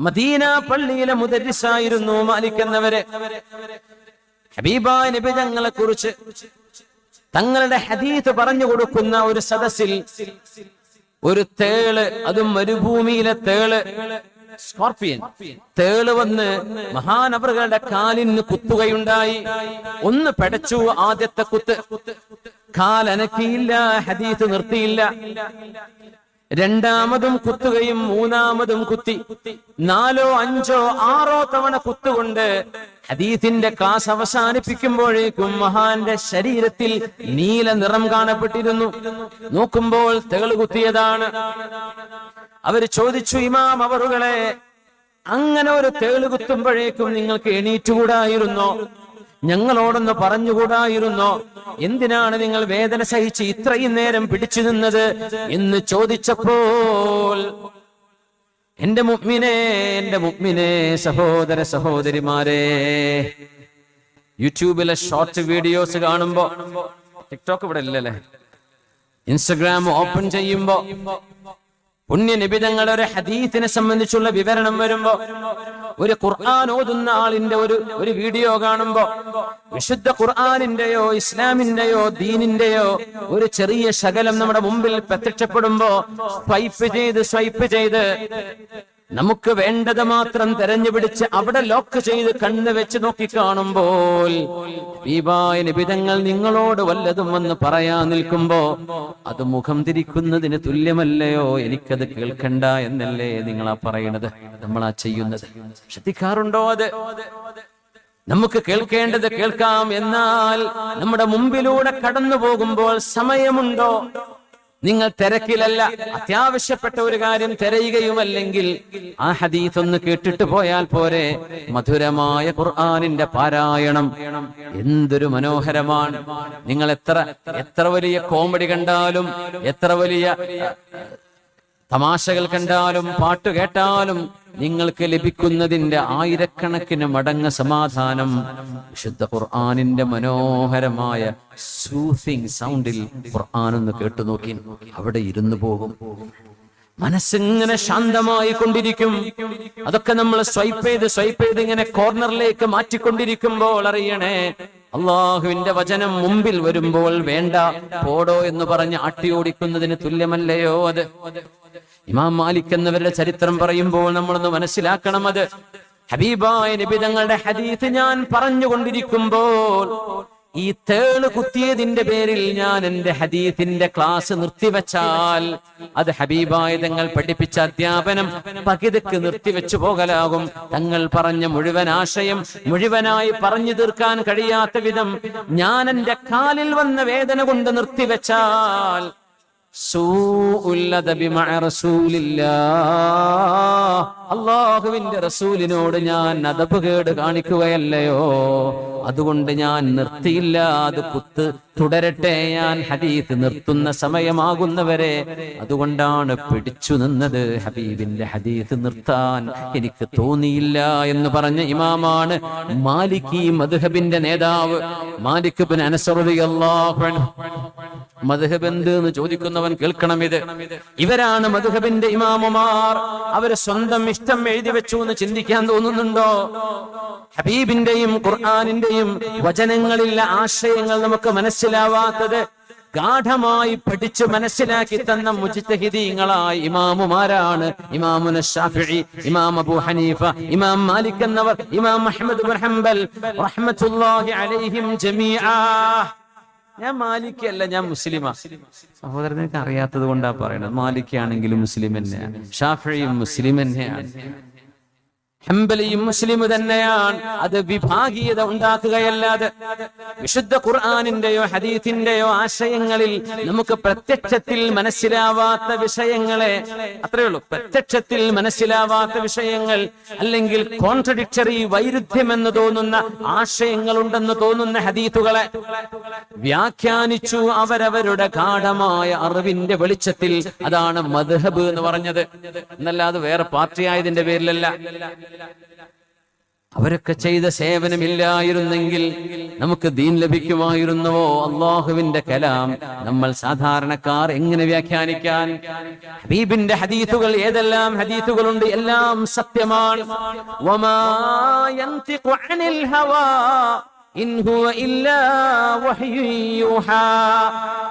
Medina പള്ളിയിലെ മുദരിസായിരുന്നു മാലിക് എന്നവരെ. ഹബീബായ നബി തങ്ങളെ കുറിച്ച് തങ്ങളുടെ ഹദീസ് പറഞ്ഞു കൊടുക്കുന്ന ഒരു സദസ്സിൽ ഒരു തേള്, അതും മരുഭൂമിയിലെ തേള്, സ്കോർപ്പിയൻ തേള് വന്ന് മഹാനവറുകളുടെ കാലിന് കുത്തുകയുണ്ടായി. ഒന്ന് പെടച്ചു. ആദ്യത്തെ കുത്ത് കാലനക്കിയില്ല, ഹദീസ് നിർത്തിയില്ല. രണ്ടാമതും കുത്തുകയും മൂന്നാമതും കുത്തി. 4, 5, 6 തവണ കുത്തുകൊണ്ട് ഹദീസിന്റെ ക്ലാസ് അവസാനിപ്പിക്കുമ്പോഴേക്കും മഹാന്റെ ശരീരത്തിൽ നീല നിറം കാണപ്പെട്ടിരുന്നു. നോക്കുമ്പോൾ തേള് കുത്തിയതാണ്. അവര് ചോദിച്ചു, ഇമാം അവറുകളെ, അങ്ങനെ ഒരു തേള് കുത്തുമ്പോഴേക്കും നിങ്ങൾക്ക് എണീറ്റുകൂടായിരുന്നോ? ഞങ്ങളോടൊന്ന് പറഞ്ഞുകൂടായിരുന്നോ? എന്തിനാണ് നിങ്ങൾ വേദന സഹിച്ച് ഇത്രയും നേരം പിടിച്ചു നിന്നത് എന്ന് ചോദിച്ചപ്പോൾ, എന്റെ മുഅ്മിനേ, സഹോദര സഹോദരിമാരെ, യൂട്യൂബിലെ ഷോർട്ട് വീഡിയോസ് കാണുമ്പോ, ടിക്ടോക്ക് ഇവിടെ ഇല്ലല്ലേ, ഇൻസ്റ്റഗ്രാം ഓപ്പൺ ചെയ്യുമ്പോ പുണ്യ നബി തങ്ങളുടെ ഒരു ഹദീസിനെ സംബന്ധിച്ചുള്ള വിവരണം വരുമ്പോ, ഒരു ഖുർആൻ ഓതുന്ന ആളിന്റെ ഒരു വീഡിയോ കാണുമ്പോ, വിശുദ്ധ ഖുർആനിന്റെയോ ഇസ്ലാമിന്റെയോ ദീനിന്റെയോ ഒരു ചെറിയ ശകലം നമ്മുടെ മുമ്പിൽ പ്രത്യക്ഷപ്പെടുമ്പോ സ്വൈപ്പ് ചെയ്ത് നമുക്ക് വേണ്ടത് മാത്രം തെരഞ്ഞുപിടിച്ച് അവിടെ ലോക്ക് ചെയ്ത് കണ്ണ് വെച്ച് നോക്കി കാണുമ്പോൾ, ഹബീബായ നബി തങ്ങൾ നിങ്ങളോട് വല്ലതും വന്ന് പറയാൻ നിൽക്കുമ്പോ അത് മുഖം തിരിക്കുന്നതിന് തുല്യമല്ലയോ? എനിക്കത് കേൾക്കണ്ട എന്നല്ലേ നിങ്ങളാ പറയണത്, നമ്മളാ ചെയ്യുന്നത്? ശ്രദ്ധിക്കാറുണ്ടോ? അത് നമുക്ക് കേൾക്കേണ്ടത് കേൾക്കാം, എന്നാൽ നമ്മുടെ മുമ്പിലൂടെ കടന്നു പോകുമ്പോൾ സമയമുണ്ടോ? നിങ്ങൾ തിരക്കിലല്ല, അത്യാവശ്യപ്പെട്ട ഒരു കാര്യം തിരയുകയുമല്ലെങ്കിൽ ആ ഹദീസ് ഒന്ന് കേട്ടിട്ട് പോയാൽ പോരെ? മധുരമായ ഖുർആനിന്റെ പാരായണം എന്തൊരു മനോഹരമാണ്! നിങ്ങൾ എത്ര വലിയ കോമഡി കണ്ടാലും, എത്ര വലിയ തമാശകൾ കണ്ടാലും, പാട്ട് കേട്ടാലും നിങ്ങൾക്ക് ലഭിക്കുന്നതിന്റെ ആയിരക്കണക്കിന് മടങ്ങ് സമാധാനം വിശുദ്ധ ഖുർആനിന്റെ മനോഹരമായ സൂത്തിങ് സൗണ്ടിൽ ഖുർആനൊന്ന് കേട്ടു നോക്കി അവിടെ ഇരുന്നു പോകും. മനസ്സിങ്ങനെ ശാന്തമായി കൊണ്ടിരിക്കും. അതൊക്കെ നമ്മൾ സ്വൈപ്പ് ചെയ്ത് ഇങ്ങനെ കോർണറിലേക്ക് മാറ്റിക്കൊണ്ടിരിക്കുമ്പോൾ അറിയണേ, അള്ളാഹുവിന്റെ വചനം മുമ്പിൽ വരുമ്പോൾ വേണ്ട, പോടോ എന്ന് പറഞ്ഞ് ആട്ടിയോടിക്കുന്നതിന് തുല്യമല്ലയോ അത്? ഇമാം മാലിക് എന്നവരുടെ ചരിത്രം പറയുമ്പോൾ നമ്മളൊന്ന് മനസ്സിലാക്കണം, അത് ഹബീബായ നബി തങ്ങളുടെ ഹദീസ് ഞാൻ പറഞ്ഞുകൊണ്ടിരിക്കുമ്പോൾ ഈ തേള് കുത്തിയതിന്റെ പേരിൽ ഞാൻ എന്റെ ഹദീസിന്റെ ക്ലാസ് നിർത്തിവെച്ചാൽ അത് ഹബീബായ തങ്ങൾ പഠിപ്പിച്ച അധ്യാപനം പകുതിക്ക് നിർത്തിവെച്ചു പോകലാകും. തങ്ങൾ പറഞ്ഞ മുഴുവൻ ആശയം മുഴുവനായി പറഞ്ഞു തീർക്കാൻ കഴിയാത്ത വിധം ഞാൻ എന്റെ കാലിൽ വന്ന വേദന കൊണ്ട് നിർത്തിവെച്ചാൽ അല്ലാഹുവിന്റെ റസൂലിനോട് ഞാൻ അദബ് കേട് കാണിക്കുകയല്ലയോ? അതുകൊണ്ട് ഞാൻ നിർത്തിയില്ല, അത് കുത്ത് തുടരട്ടെ, ഞാൻ ഹദീസ് നിർത്തുന്ന സമയമാകുന്നവരെ. അതുകൊണ്ടാണ് പിടിച്ചു നിന്നത്. ഹബീബിന്റെ ഹദീസ് നിർത്താൻ എനിക്ക് തോന്നിയില്ല എന്ന് പറഞ്ഞ ഇമാമാണ് മാലിക്കി മദ്ഹബിന്റെ നേതാവ് മാലിക് ഇബ്നു അനസ് റളിയല്ലാഹു അൻഹു. മദ്ഹബ് എന്ത് എന്ന് ചോദിക്കുന്നവൻ കേൾക്കണം, ഇവരാണ് മദ്ഹബിന്റെ ഇമാമുമാർ. അവര് സ്വന്തം ഇഷ്ടം എഴുതി വെച്ചു എന്ന് ചിന്തിക്കാൻ തോന്നുന്നുണ്ടോ? ഹബീബിന്റെയും ഖുർആനിന്റെയും വചനങ്ങളിലെ ആശയങ്ങൾ നമുക്ക് മനസ്സിലാവാത്തത് ഗാഠമായി പഠിച്ചു മനസ്സിലാക്കി തന്ന മുജ്തഹിദീങ്ങളായ ഇമാമുമാരാണ് ഇമാമുന ശാഫിഈ, ഇമാം അബൂ ഹനീഫ, ഇമാം മാലിക് എന്നവർ, ഇമാം അഹ്മദ് ഇബ്നു ഹംബൽ റഹ്മത്തുള്ളാഹി അലൈഹിം ജമീആ. ഞാൻ മാലിക് അല്ല, ഞാൻ മുസ്ലിമാ. സഹോദരൻ, എനിക്ക് അറിയാത്തത് കൊണ്ടാ പറയുന്നത്. മാലിക് ആണെങ്കിലും മുസ്ലിം തന്നെയാണ്, ഷാഫിഈയും മുസ്ലിം തന്നെയാണ്, ഹംബലിയും മുസ്ലിം തന്നെയാണ്. അത് വിഭാഗീയത ഉണ്ടാക്കുകയല്ലാതെ വിശുദ്ധ ഖുർആനിന്റെയോ ഹദീസിന്റെയോ ആശയങ്ങളിൽ നമുക്ക് പ്രത്യക്ഷത്തിൽ മനസ്സിലാവാത്ത വിഷയങ്ങളെ, അത്രയേ ഉള്ളൂ, പ്രത്യക്ഷത്തിൽ മനസ്സിലാവാത്ത വിഷയങ്ങൾ അല്ലെങ്കിൽ കോൺട്രഡിക്ടറി, വൈരുദ്ധ്യമെന്ന് തോന്നുന്ന ആശയങ്ങളുണ്ടെന്ന് തോന്നുന്ന ഹദീസുകളെ വ്യാഖ്യാനിച്ചു അവരവരുടെ ഗാഢമായ അറിവിന്റെ വെളിച്ചത്തിൽ. അതാണ് മദ്ഹബ് എന്ന് പറഞ്ഞത്, എന്നല്ലാതെ വേറെ പാർട്ടി ആയതിന്റെ പേരിലല്ല. അവരൊക്കെ ചെയ്ത സേവനമില്ലായിരുന്നെങ്കിൽ നമുക്ക് ദീൻ ലഭിക്കുമായിരുന്നുവോ? അള്ളാഹുവിന്റെ കലാം നമ്മൾ സാധാരണക്കാർ എങ്ങനെ വ്യാഖ്യാനിക്കാൻ? ഹബീബിന്റെ ഹദീസുകൾ, ഏതെല്ലാം ഹദീസുകളുണ്ട്, എല്ലാം സത്യമാണ്. വമാ യൻതിഖു അനിൽ ഹവാ ഇൻ ഹുവ ഇല്ലാ വഹ്യു യൂഹാ.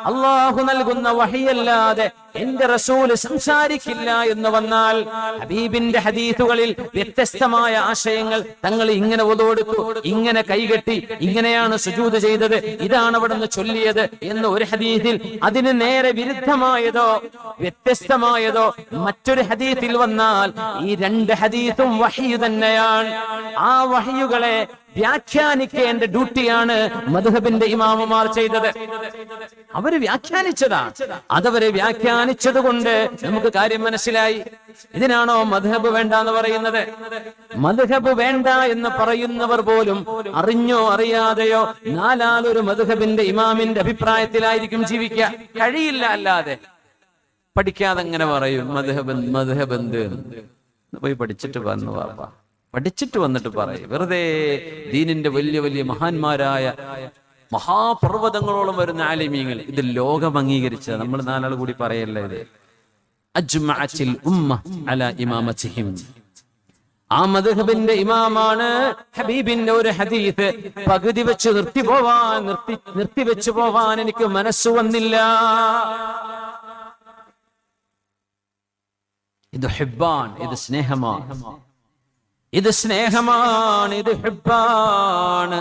അല്ലാഹു നൽകുന്ന വഹിയല്ലാതെ എന്റെ റസൂല് സംസാരിക്കില്ല എന്ന് വന്നാൽ, ഹബീബിന്റെ ഹദീസുകളിൽ വ്യത്യസ്തമായ ആശയങ്ങൾ, തങ്ങൾ ഇങ്ങനെ ഒതുകൊടുത്തു, ഇങ്ങനെ കൈകെട്ടി, ഇങ്ങനെയാണ് സുജൂദ് ചെയ്തത്, ഇതാണ് അവിടുന്ന് ചൊല്ലിയത് എന്ന് ഒരു ഹദീസിൽ, അതിന് നേരെ വിരുദ്ധമായതോ വ്യത്യസ്തമായതോ മറ്റൊരു ഹദീസിൽ വന്നാൽ, ഈ രണ്ട് ഹദീസും വഹ്യ് തന്നെയാണ്. ആ വഹ്യുകളെ വ്യാഖ്യാനിക്കേണ്ട ഡ്യൂട്ടിയാണ് മദ്ഹബിന്റെ ഇമാമുമാർ ചെയ്തത്. അവര് വ്യാഖ്യാനിച്ചതാണ്. അതവരെ വ്യാഖ്യാനിച്ചത് കൊണ്ട് നമുക്ക് കാര്യം മനസ്സിലായി. ഇതിനാണോ മദ്ഹബ് വേണ്ട എന്ന് പറയുന്നത്? മദ്ഹബ് വേണ്ട എന്ന് പറയുന്നവർ പോലും അറിഞ്ഞോ അറിയാതെയോ നാലാലൊരു മദ്ഹബിന്റെ ഇമാമിന്റെ അഭിപ്രായത്തിലായിരിക്കും ജീവിക്കുക. കഴിയില്ല അല്ലാതെ. പഠിക്കാതെ എങ്ങനെ പറയും മദ്ഹബ് എന്ത്? പോയി പഠിച്ചിട്ട് വന്നു വാപ്പാ, പഠിച്ചിട്ട് വന്നിട്ട് പറയും. വെറുതെ ദീനിന്റെ വലിയ വലിയ മഹാന്മാരായ മഹാപർവ്വതങ്ങളോളം വരുന്ന ആലിമീങ്ങൾ, ഇത് ലോകം അംഗീകരിച്ച, നമ്മൾ നാലാൾ കൂടി പറയല്ലേ ഇത്. അജ്മഅത്തിൽ ഉമ്മ അലാ ഇമാമതിഹിം. ആ മദ്ഹബിന്റെ ഇമാമാണ്. ഹബീബിന്റെ ഒരു ഹദീസ് പകുതി വെച്ച് നിർത്തിവെച്ചു പോവാൻ എനിക്ക് മനസ്സു വന്നില്ല. ഇത് ഹിബ്ബാൻ, ഇത് സ്നേഹമാണ്, ഇത് സ്നേഹമാണ്, ഇത് ഹിബ്ബാണ്.